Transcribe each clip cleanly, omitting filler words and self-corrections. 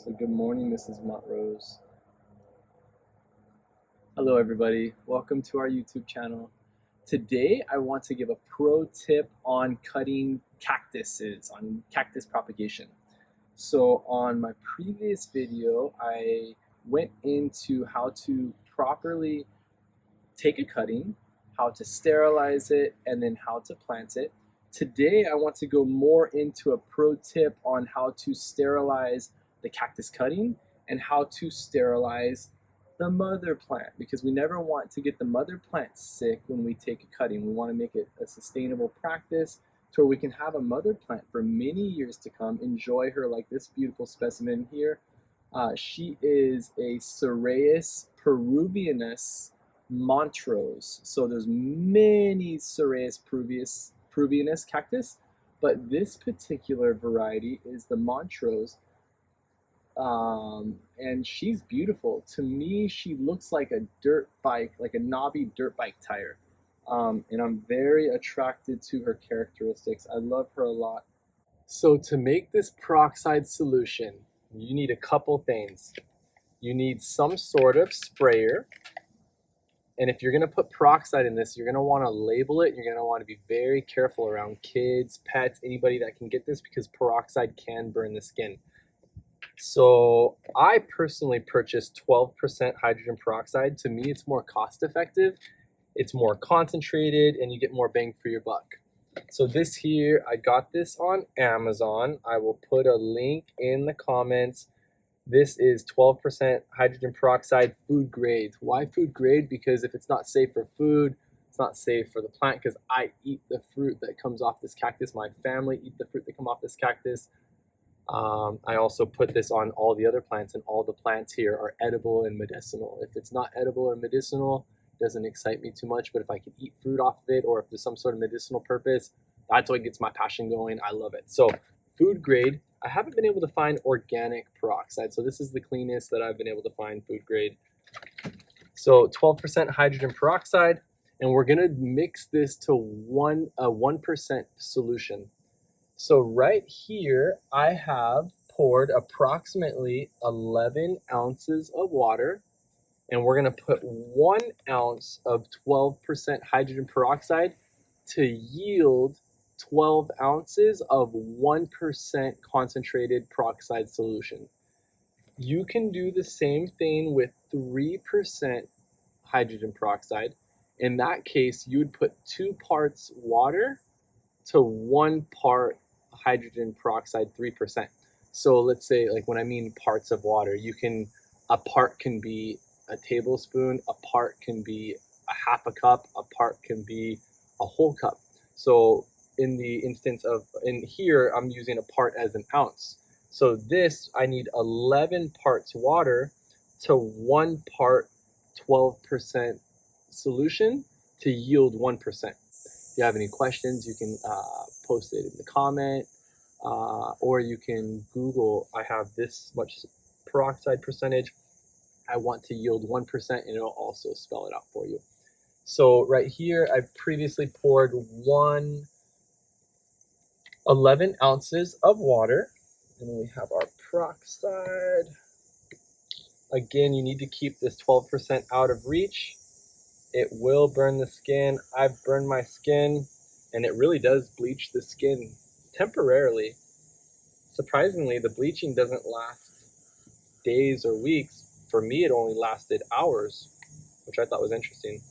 So good morning, Mrs. Montrose. Hello everybody, welcome to our YouTube channel. Today I want to give a pro tip on cutting cactuses, on cactus propagation. So on my previous video, I went into how to properly take a cutting, how to sterilize it, and then how to plant it. Today I want to go more into a pro tip on how to sterilize the cactus cutting and how to sterilize the mother plant, because we never want to get the mother plant sick when we take a cutting. We want to make it a sustainable practice to where we can have a mother plant for many years to come, enjoy her like this beautiful specimen here. She is a Cereus Peruvianus Monstrose. So there's many Cereus Peruvianus cactus, but this particular variety is the Monstrose. And she's beautiful. To me, she looks like a dirt bike, like a knobby dirt bike tire. And I'm very attracted to her characteristics. I love her a lot. So to make this peroxide solution, you need a couple things. You need some sort of sprayer. And if you're going to put peroxide in this, you're going to want to label it. You're going to want to be very careful around kids, pets, anybody that can get this, because peroxide can burn the skin. So I personally purchased 12% hydrogen peroxide. To me, it's more cost effective, it's more concentrated, and you get more bang for your buck. So this here, I got this on Amazon. I will put a link in the comments. This is 12% hydrogen peroxide, food grade. Why food grade? Because if it's not safe for food, it's not safe for the plant, because I eat the fruit that comes off this cactus. My family eat the fruit that come off this cactus. I also put this on all the other plants, and all the plants here are edible and medicinal. If it's not edible or medicinal, it doesn't excite me too much, but if I can eat fruit off of it, or if there's some sort of medicinal purpose, that's what gets my passion going. I love it. So food grade. I haven't been able to find organic peroxide, so this is the cleanest that I've been able to find, food grade. So 12% hydrogen peroxide, and we're gonna mix this to a 1% solution. So right here, I have poured approximately 11 ounces of water, and we're gonna put 1 ounce of 12% hydrogen peroxide to yield 12 ounces of 1% concentrated peroxide solution. You can do the same thing with 3% hydrogen peroxide. In that case, you would put 2 parts water to 1 part hydrogen peroxide, 3%. So let's say, like, when I mean parts of water, a part can be a tablespoon, a part can be a half a cup, a part can be a whole cup. So in the instance of, in here, I'm using a part as an ounce. So this, I need 11 parts water to 1 part 12% solution to yield 1%. If you have any questions, you can post it in the comment, or you can Google, I have this much peroxide percentage, I want to yield 1%, and it'll also spell it out for you. So right here, I've previously poured 11 ounces of water, and then we have our peroxide. Again, you need to keep this 12% out of reach. It will burn the skin. I've burned my skin, and it really does bleach the skin temporarily. Surprisingly, the bleaching doesn't last days or weeks. For me, it only lasted hours, which I thought was interesting.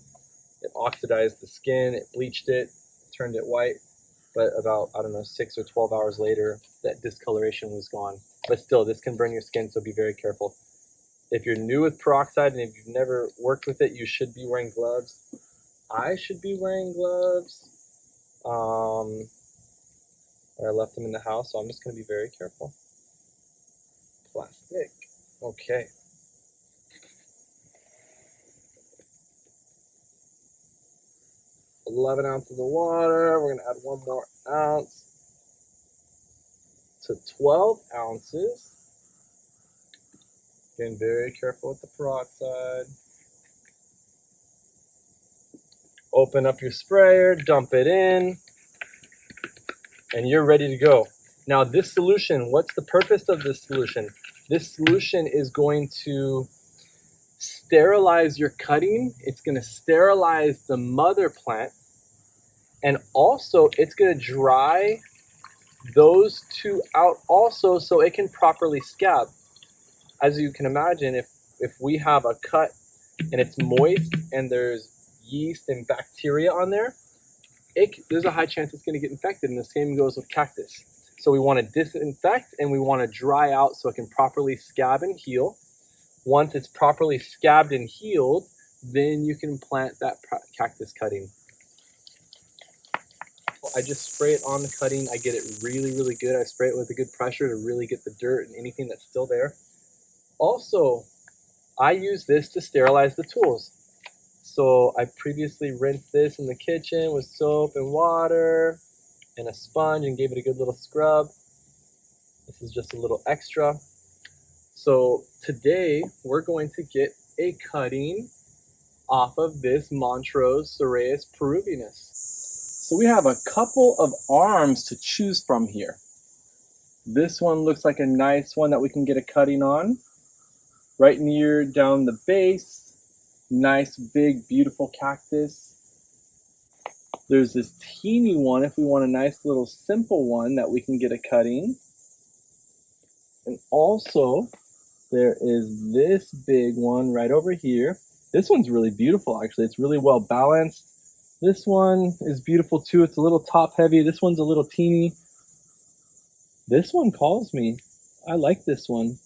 It oxidized the skin, it bleached it, turned it white, but about, I don't know, 6 or 12 hours later, that discoloration was gone. But still, this can burn your skin, so be very careful. If you're new with peroxide and if you've never worked with it, you should be wearing gloves. I should be wearing gloves. I left them in the house, so I'm just going to be very careful. Plastic. Okay. $11 ounces of water. We're going to add 1 more ounce to 12 ounces. Again, very careful with the peroxide. Open up your sprayer, dump it in, and you're ready to go. Now this solution, what's the purpose of this solution? This solution is going to sterilize your cutting. It's going to sterilize the mother plant, and also it's going to dry those two out also so it can properly scab. As you can imagine, if we have a cut and it's moist and there's yeast and bacteria on there, there's a high chance it's going to get infected, and the same goes with cactus. So we want to disinfect and we want to dry out so it can properly scab and heal. Once it's properly scabbed and healed, then you can plant that cactus cutting. I just spray it on the cutting. I get it really, really good. I spray it with a good pressure to really get the dirt and anything that's still there. Also, I use this to sterilize the tools. So I previously rinsed this in the kitchen with soap and water and a sponge and gave it a good little scrub. This is just a little extra. So today we're going to get a cutting off of this Monstrose Cereus Peruvianus. So we have a couple of arms to choose from here. This one looks like a nice one that we can get a cutting on. Right near down the base. Nice, big, beautiful cactus. There's this teeny one if we want a nice little simple one that we can get a cutting. And also, there is this big one right over here. This one's really beautiful, actually. It's really well balanced. This one is beautiful too. It's a little top heavy. This one's a little teeny. This one calls me. I like this one.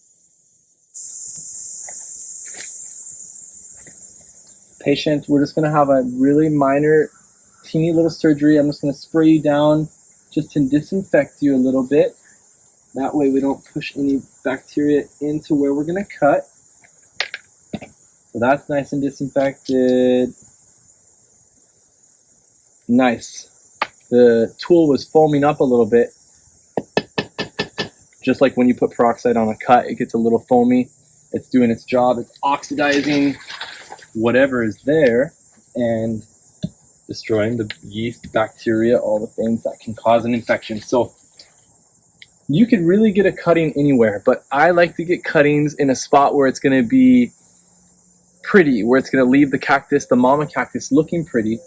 Patient, we're just going to have a really minor, teeny little surgery. I'm just going to spray you down just to disinfect you a little bit. That way we don't push any bacteria into where we're going to cut. So that's nice and disinfected. Nice. The tool was foaming up a little bit. Just like when you put peroxide on a cut, it gets a little foamy. It's doing its job. It's oxidizing whatever is there and destroying the yeast, bacteria, all the things that can cause an infection. So you could really get a cutting anywhere, but I like to get cuttings in a spot where it's going to be pretty, where it's going to leave the cactus, the mama cactus, looking pretty.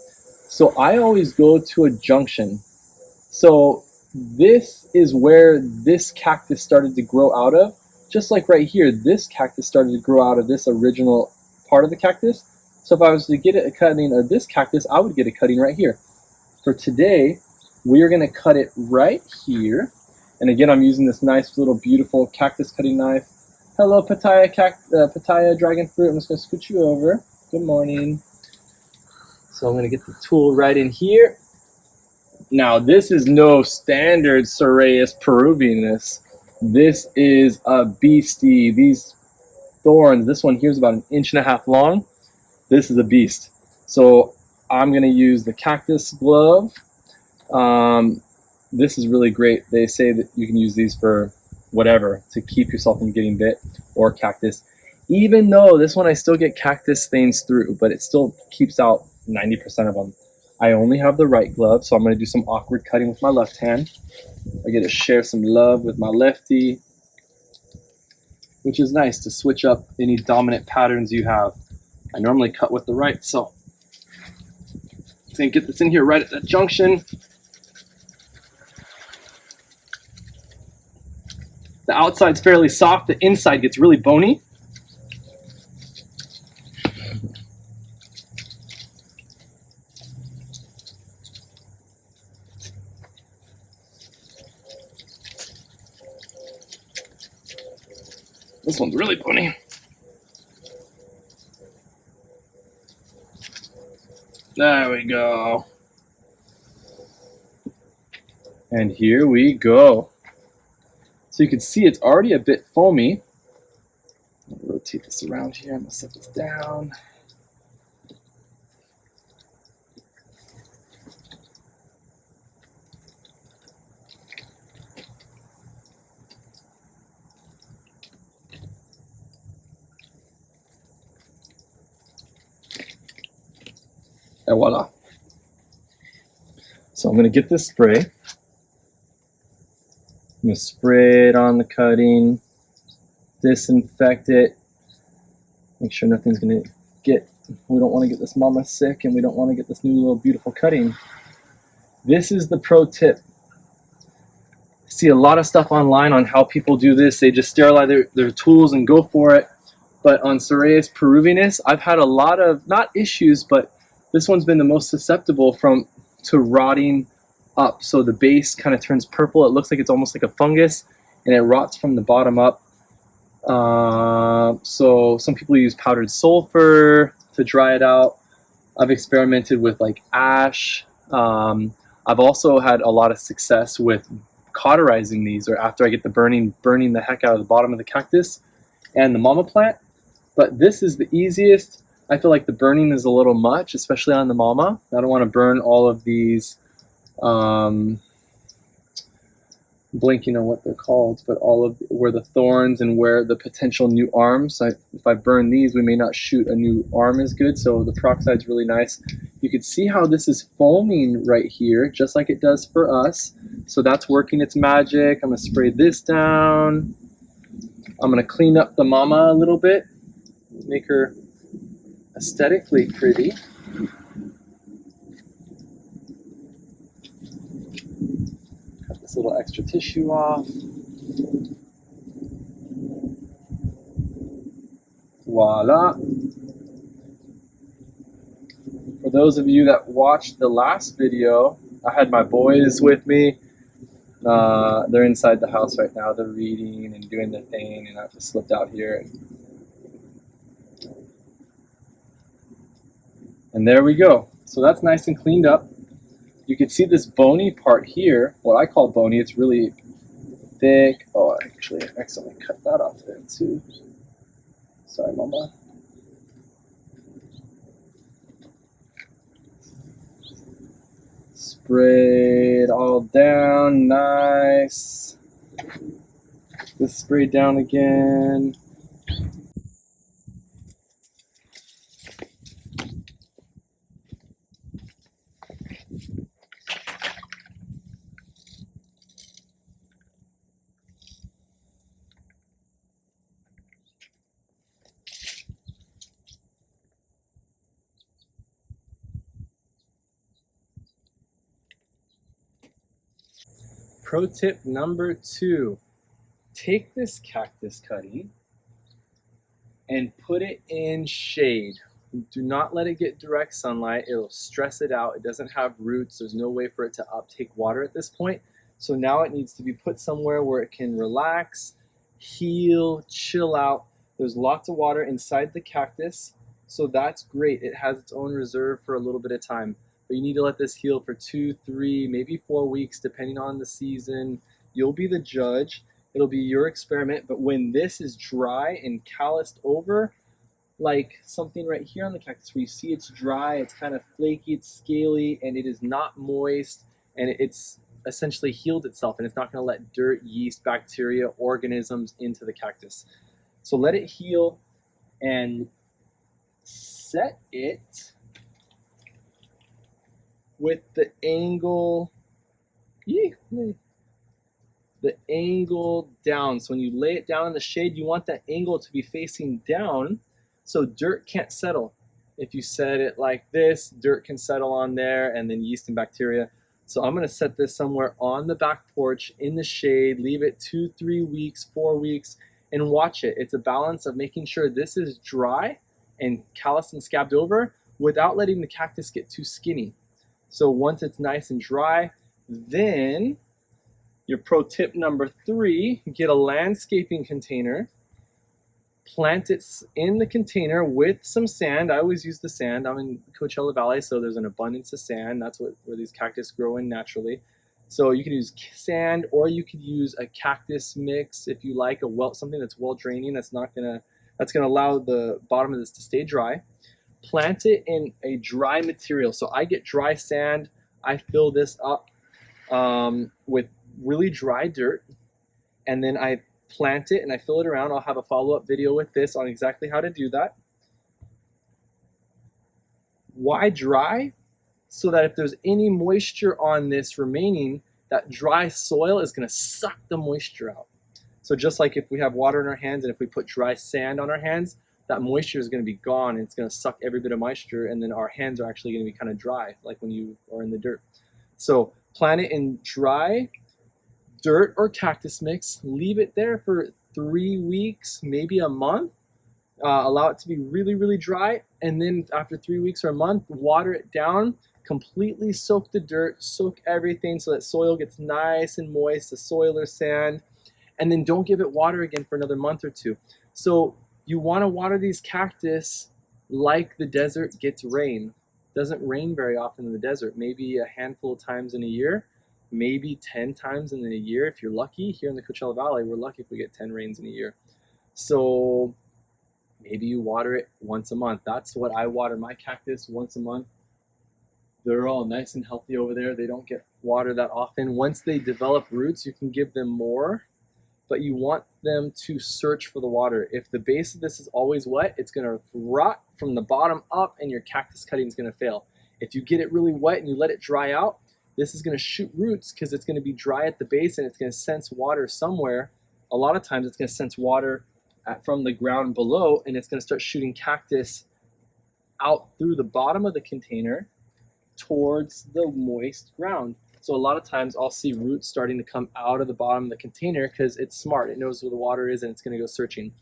So I always go to a junction. So this is where this cactus started to grow out of. Just like right here, this cactus started to grow out of this original part of the cactus. So if I was to get a cutting of this cactus, I would get a cutting right here. For today, we are going to cut it right here. And again, I'm using this nice little beautiful cactus cutting knife. Hello, Pitaya dragon fruit. I'm just going to scoot you over. Good morning. So I'm going to get the tool right in here. Now, this is no standard Cereus Peruvianus. This is a beastie. These thorns, this one here is about 1.5 inches long. This is a beast. So I'm going to use the cactus glove. This is really great. They say that you can use these for whatever, to keep yourself from getting bit, or cactus. Even though this one I still get cactus stains through, but it still keeps out 90% of them. I only have the right glove, so I'm going to do some awkward cutting with my left hand. I get to share some love with my lefty, which is nice to switch up any dominant patterns you have. I normally cut with the right, so I'm going to get this in here right at that junction. The outside's fairly soft, the inside gets really bony. This one's really bony. There we go. And here we go. So you can see it's already a bit foamy. I'll rotate this around here. I'm going to set this down. And voila. So I'm going to get this spray. I'm going to spray it on the cutting, disinfect it. Make sure nothing's gonna get, we don't wanna get this mama sick, and we don't wanna get this new little beautiful cutting. This is the pro tip. See a lot of stuff online on how people do this. They just sterilize their tools and go for it. But on Cereus Peruvianus, I've had a lot of, not issues, but this one's been the most susceptible to rotting up. So the base kind of turns purple. It looks like it's almost like a fungus, and it rots from the bottom up. So some people use powdered sulfur to dry it out. I've experimented with like ash. I've also had a lot of success with cauterizing these, or after I get the burning the heck out of the bottom of the cactus and the mama plant. But this is the easiest. I feel like the burning is a little much, especially on the mama. I don't want to burn all of these, blanking on what they're called, but all of where the thorns and where the potential new arms. If I burn these, we may not shoot a new arm as good. So the peroxide is really nice. You can see how this is foaming right here, just like it does for us. So that's working its magic. I'm gonna spray this down. I'm gonna clean up the mama a little bit, make her aesthetically pretty. Cut this little extra tissue off. Voila. For those of you that watched the last video, I had my boys with me. They're inside the house right now. They're reading and doing their thing, and I just slipped out here. And there we go. So that's nice and cleaned up. You can see this bony part here, what I call bony. It's really thick. Oh, I actually accidentally cut that off there too. Sorry, mama. Spray it all down, nice. Just spray down again. Pro tip number 2, take this cactus cutting and put it in shade. Do not let it get direct sunlight. It'll stress it out. It doesn't have roots. There's no way for it to uptake water at this point. So now it needs to be put somewhere where it can relax, heal, chill out. There's lots of water inside the cactus, so that's great. It has its own reserve for a little bit of time. But you need to let this heal for 2, 3, maybe 4 weeks, depending on the season. You'll be the judge. It'll be your experiment. But when this is dry and calloused over, like something right here on the cactus where you see it's dry, it's kind of flaky, it's scaly, and it is not moist, and it's essentially healed itself, and it's not going to let dirt, yeast, bacteria, organisms into the cactus. So let it heal and set it with the angle, the angle down. So when you lay it down in the shade, you want that angle to be facing down so dirt can't settle. If you set it like this, dirt can settle on there, and then yeast and bacteria. So I'm going to set this somewhere on the back porch in the shade, leave it 2, 3 weeks, 4 weeks, and watch it. It's a balance of making sure this is dry and calloused and scabbed over without letting the cactus get too skinny. So once it's nice and dry, then your pro tip number 3, get a landscaping container, plant it in the container with some sand. I always use the sand. I'm in Coachella Valley, so there's an abundance of sand. That's where these cactus grow in naturally. So you can use sand, or you could use a cactus mix if you like, something that's well draining, that's gonna allow the bottom of this to stay dry. Plant it in a dry material. So I get dry sand. I fill this up with really dry dirt, and then I plant it and I fill it around. I'll have a follow-up video with this on exactly how to do that. Why dry? So that if there's any moisture on this remaining, that dry soil is going to suck the moisture out. So just like if we have water in our hands and if we put dry sand on our hands, that moisture is going to be gone and it's going to suck every bit of moisture, and then our hands are actually going to be kind of dry, like when you are in the dirt. So plant it in dry dirt or cactus mix, leave it there for 3 weeks, maybe a month. Allow it to be really, really dry, and then after 3 weeks or a month, water it down, completely soak the dirt, soak everything so that soil gets nice and moist, the soil or sand, and then don't give it water again for another month or two. So you want to water these cactus like the desert gets rain. It doesn't rain very often in the desert, maybe a handful of times in a year, maybe 10 times in a year if you're lucky. Here in the Coachella Valley, we're lucky if we get 10 rains in a year. So maybe you water it once a month. That's what I water my cactus, once a month. They're all nice and healthy over there. They don't get water that often. Once they develop roots, you can give them more, but you want them to search for the water. If the base of this is always wet, it's going to rot from the bottom up and your cactus cutting is going to fail. If you get it really wet and you let it dry out, this is going to shoot roots because it's going to be dry at the base and it's going to sense water somewhere. A lot of times it's going to sense water from the ground below, and it's going to start shooting cactus out through the bottom of the container towards the moist ground. So a lot of times I'll see roots starting to come out of the bottom of the container because it's smart. It knows where the water is and it's going to go searching.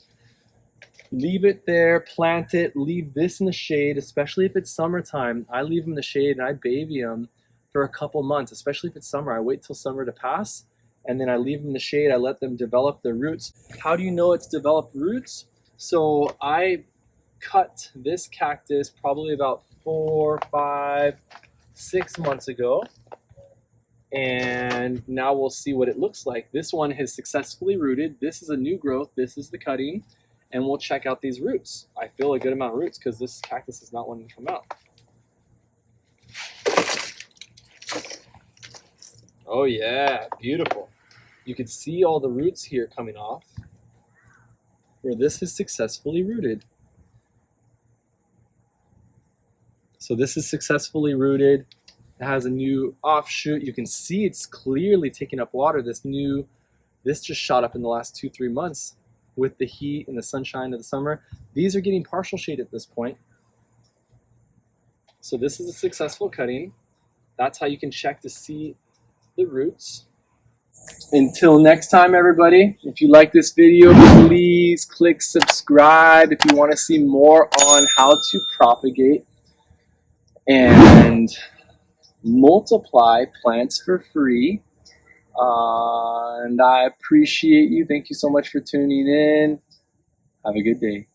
Leave it there, plant it, leave this in the shade, especially if it's summertime. I leave them in the shade and I baby them for a couple months, especially if it's summer. I wait till summer to pass, and then I leave them in the shade. I let them develop their roots. How do you know it's developed roots? So I cut this cactus probably about 4, 5, 6 months ago, and now we'll see what it looks like. This one has successfully rooted. This is a new growth. This is the cutting, and we'll check out these roots. I feel a good amount of roots because this cactus is not wanting to come out. Oh yeah, beautiful. You can see all the roots here coming off where this is successfully rooted. So this is successfully rooted. It has a new offshoot. You can see it's clearly taking up water. This just shot up in the last 2-3 months with the heat and the sunshine of the summer. These are getting partial shade at this point. So this is a successful cutting. That's how you can check to see the roots. Until next time, everybody, if you like this video, please click subscribe if you want to see more on how to propagate and multiply plants for free. And I appreciate you. Thank you so much for tuning in. Have a good day.